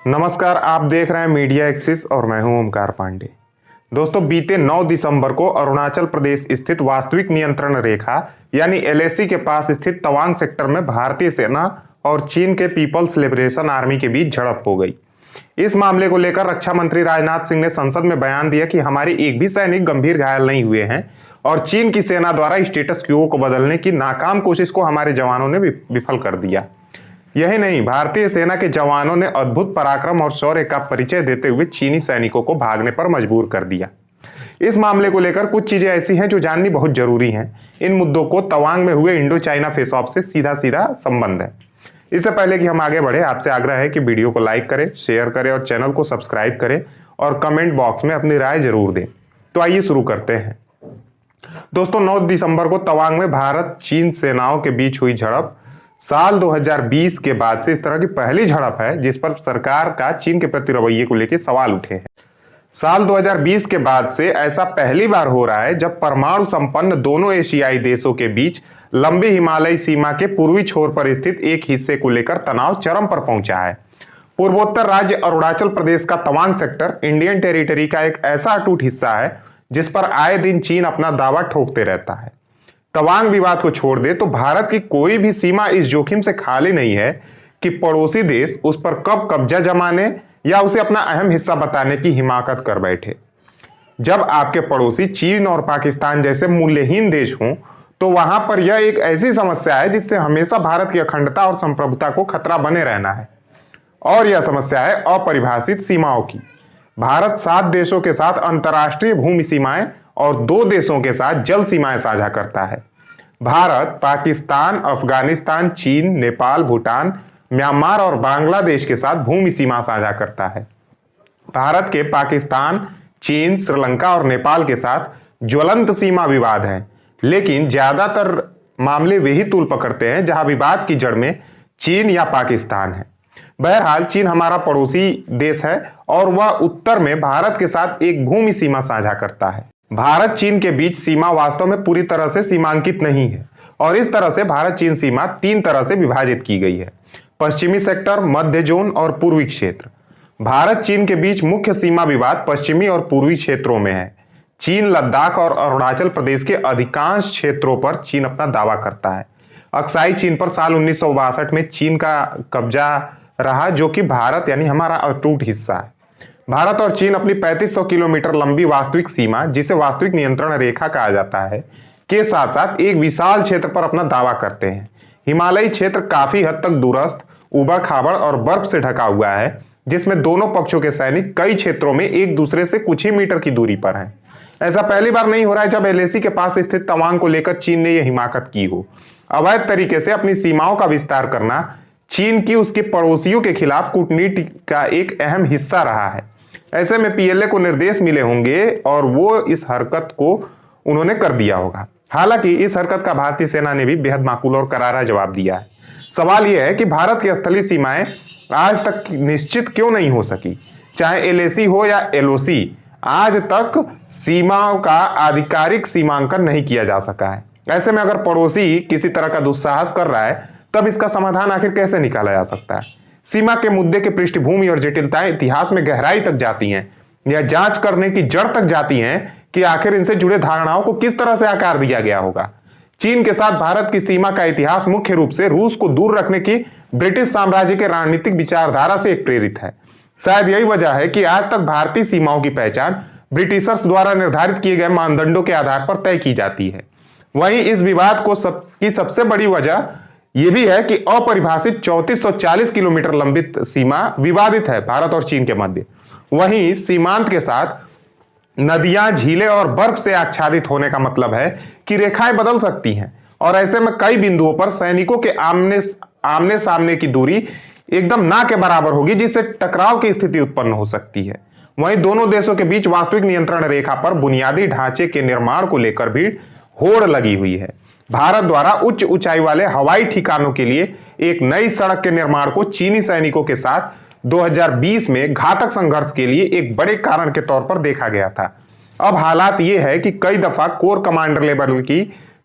नमस्कार, आप देख रहे हैं मीडिया एक्सिस और मैं हूं ओमकार पांडे। दोस्तों, बीते 9 दिसंबर को अरुणाचल प्रदेश स्थित वास्तविक नियंत्रण रेखा यानी एलएसी के पास स्थित तवांग सेक्टर में भारतीय सेना और चीन के पीपल्स लिबरेशन आर्मी के बीच झड़प हो गई। इस मामले को लेकर रक्षा मंत्री राजनाथ सिंह ने संसद में बयान दिया कि हमारे एक भी सैनिक गंभीर घायल नहीं हुए हैं और चीन की सेना द्वारा स्टेटस क्वो को बदलने की नाकाम कोशिश को हमारे जवानों ने विफल कर दिया। यही नहीं, भारतीय सेना के जवानों ने अद्भुत पराक्रम और शौर्य का परिचय देते हुए चीनी सैनिकों को भागने पर मजबूर कर दिया। इस मामले को लेकर कुछ चीजें ऐसी हैं जो जाननी बहुत जरूरी हैं। इन मुद्दों को तवांग में हुए इंडो चाइना फेस ऑफ से सीधा सीधा संबंध है। इससे पहले कि हम आगे बढ़े, आपसे आग्रह है कि वीडियो को लाइक करें, शेयर करें और चैनल को सब्सक्राइब करें और कमेंट बॉक्स में अपनी राय जरूर दें। तो आइए शुरू करते हैं। दोस्तों, 9 दिसंबर को तवांग में भारत चीन सेनाओं के बीच हुई झड़प साल 2020 के बाद से इस तरह की पहली झड़प है जिस पर सरकार का चीन के प्रति रवैये को लेकर सवाल उठे हैं। साल 2020 के बाद से ऐसा पहली बार हो रहा है जब परमाणु संपन्न दोनों एशियाई देशों के बीच लंबी हिमालयी सीमा के पूर्वी छोर पर स्थित एक हिस्से को लेकर तनाव चरम पर पहुंचा है। पूर्वोत्तर राज्य अरुणाचल प्रदेश का तवांग सेक्टर इंडियन टेरिटरी का एक ऐसा अटूट हिस्सा है जिस पर आए दिन चीन अपना दावा ठोकते रहता है। तवांग विवाद को छोड़ दे तो भारत की कोई भी सीमा इस जोखिम से खाली नहीं है कि पड़ोसी देश उस पर कब कब्जा जमाने या उसे अपना अहम हिस्सा बताने की हिमाकत कर बैठे। जब आपके पड़ोसी चीन और पाकिस्तान जैसे मूल्यहीन देश हों तो वहां पर यह एक ऐसी समस्या है जिससे हमेशा भारत की अखंडता और संप्रभुता को खतरा बने रहना है। और यह समस्या है अपरिभाषित सीमाओं की। भारत 7 देशों के साथ अंतर्राष्ट्रीय भूमि सीमाएं और 2 देशों के साथ जल सीमाएं साझा करता है। भारत पाकिस्तान, अफगानिस्तान, चीन, नेपाल, भूटान, म्यांमार और बांग्लादेश के साथ भूमि सीमा साझा करता है। भारत के पाकिस्तान, चीन, श्रीलंका और नेपाल के साथ ज्वलंत सीमा विवाद है, लेकिन ज्यादातर मामले वे ही तूल पकड़ते हैं जहां विवाद की जड़ में चीन या पाकिस्तान है। बहरहाल, चीन हमारा पड़ोसी देश है और वह उत्तर में भारत के साथ एक भूमि सीमा साझा करता है। भारत चीन के बीच सीमा वास्तव में पूरी तरह से सीमांकित नहीं है और इस तरह से भारत चीन सीमा 3 तरह से विभाजित की गई है: पश्चिमी सेक्टर, मध्य जोन और पूर्वी क्षेत्र। भारत चीन के बीच मुख्य सीमा विवाद पश्चिमी और पूर्वी क्षेत्रों में है। चीन लद्दाख और अरुणाचल प्रदेश के अधिकांश क्षेत्रों पर चीन अपना दावा करता है। अक्साई चीन पर साल 1962 में चीन का कब्जा रहा, जो कि भारत यानी हमारा अटूट हिस्सा है। भारत और चीन अपनी 3500 किलोमीटर लंबी वास्तविक सीमा, जिसे वास्तविक नियंत्रण रेखा कहा जाता है, के साथ साथ एक विशाल क्षेत्र पर अपना दावा करते हैं। हिमालयी क्षेत्र काफी हद तक दूरस्थ, उबड़ खाबड़ और बर्फ से ढका हुआ है, जिसमें दोनों पक्षों के सैनिक कई क्षेत्रों में एक दूसरे से कुछ ही मीटर की दूरी पर हैं। ऐसा पहली बार नहीं हो रहा है जब एलएसी के पास स्थित तवांग को लेकर चीन ने यह हिमाकत की हो। अवैध तरीके से अपनी सीमाओं का विस्तार करना चीन की उसके पड़ोसियों के खिलाफ कूटनीति का एक अहम हिस्सा रहा है। ऐसे में पीएलए को निर्देश मिले होंगे और वो इस हरकत को उन्होंने कर दिया होगा। हालांकि इस हरकत का भारतीय सेना ने भी बेहद माकूल और करारा जवाब दिया है। सवाल यह है कि भारत की स्थलीय सीमाएं आज तक निश्चित क्यों नहीं हो सकी। चाहे एलएसी हो या एलओसी, आज तक सीमाओं का आधिकारिक सीमांकन नहीं किया जा सका है। ऐसे में अगर पड़ोसी किसी तरह का दुस्साहस कर रहा है, तब इसका समाधान आखिर कैसे निकाला जा सकता है। सीमा के मुद्दे की पृष्ठभूमि और जटिलताएं इतिहास में गहराई तक जाती हैं। यह जांच करने की जड़ तक जाती हैं कि आखिर इनसे जुड़े धारणाओं को किस तरह से आकार दिया गया होगा। चीन के साथ भारत की सीमा का इतिहास मुख्य रूप से रूस को दूर रखने की ब्रिटिश साम्राज्य के रणनीतिक विचारधारा से प्रेरित है। शायद यही वजह है कि आज तक भारतीय सीमाओं की पहचान ब्रिटिशर्स द्वारा निर्धारित किए गए मानदंडों के आधार पर तय की जाती है। वहीं इस विवाद को सबसे बड़ी वजह यह भी है कि अपरिभाषित 3440 किलोमीटर लंबी सीमा विवादित है भारत और चीन के मध्य। वहीं सीमांत के साथ नदियां, झीलें और बर्फ से आच्छादित होने का मतलब है कि रेखाएं बदल सकती हैं और ऐसे में कई बिंदुओं पर सैनिकों के आमने सामने की दूरी एकदम ना के बराबर होगी, जिससे टकराव की स्थिति उत्पन्न हो सकती है। वहीं दोनों देशों के बीच वास्तविक नियंत्रण रेखा पर बुनियादी ढांचे के निर्माण को लेकर भी होड़ लगी हुई है। भारत द्वारा उच्च ऊंचाई वाले हवाई ठिकानों के लिए एक नई सड़क के निर्माण को चीनी सैनिकों के साथ 2020 में घातक संघर्ष के लिए एक बड़े कारण के तौर पर देखा गया था। अब हालात ये है कि कई दफा कोर कमांडर लेवल की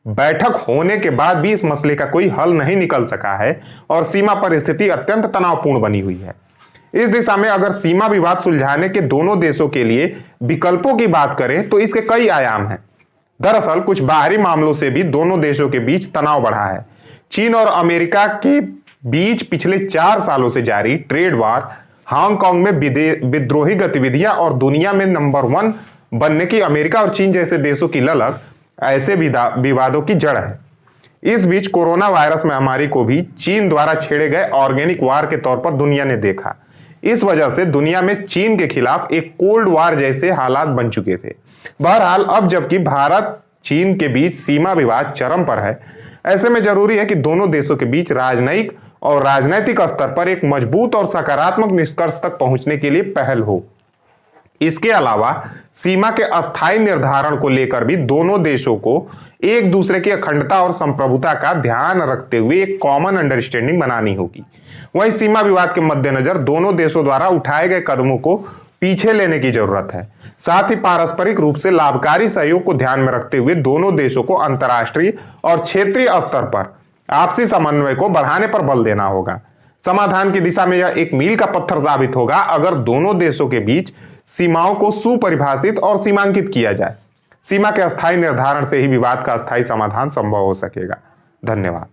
बैठक होने के बाद भी इस मसले का कोई हल नहीं निकल सका है और सीमा पर स्थिति अत्यंत तनावपूर्ण बनी हुई है। इस दिशा में अगर सीमा विवाद सुलझाने के दोनों देशों के लिए विकल्पों की बात करें तो इसके कई आयाम हैं। दरअसल कुछ बाहरी मामलों से भी दोनों देशों के बीच तनाव बढ़ा है। चीन और अमेरिका के बीच पिछले 4 सालों से जारी ट्रेड वार, हांगकांग में विद्रोही गतिविधियां और दुनिया में नंबर 1 बनने की अमेरिका और चीन जैसे देशों की ललक ऐसे विवादों की जड़ है। इस बीच कोरोना वायरस महामारी को भी चीन द्वारा छेड़े गए ऑर्गेनिक वार के तौर पर दुनिया ने देखा। इस वजह से दुनिया में चीन के खिलाफ एक कोल्ड वार जैसे हालात बन चुके थे। बहरहाल अब जबकि भारत चीन के बीच सीमा विवाद चरम पर है, ऐसे में जरूरी है कि दोनों देशों के बीच राजनयिक और राजनैतिक स्तर पर एक मजबूत और सकारात्मक निष्कर्ष तक पहुंचने के लिए पहल हो। इसके अलावा सीमा के अस्थायी निर्धारण को लेकर भी दोनों देशों को एक दूसरे की अखंडता और संप्रभुता का ध्यान रखते हुए एक कॉमन अंडरस्टैंडिंग बनानी होगी। वहीं सीमा विवाद के मद्देनजर दोनों देशों द्वारा उठाए गए कदमों को पीछे लेने की जरूरत है। साथ ही पारस्परिक रूप से लाभकारी सहयोग को ध्यान में रखते हुए दोनों देशों को अंतर्राष्ट्रीय और क्षेत्रीय स्तर पर आपसी समन्वय को बढ़ाने पर बल देना होगा। समाधान की दिशा में यह एक मील का पत्थर साबित होगा अगर दोनों देशों के बीच सीमाओं को सुपरिभाषित और सीमांकित किया जाए। सीमा के अस्थायी निर्धारण से ही विवाद का अस्थायी समाधान संभव हो सकेगा। धन्यवाद।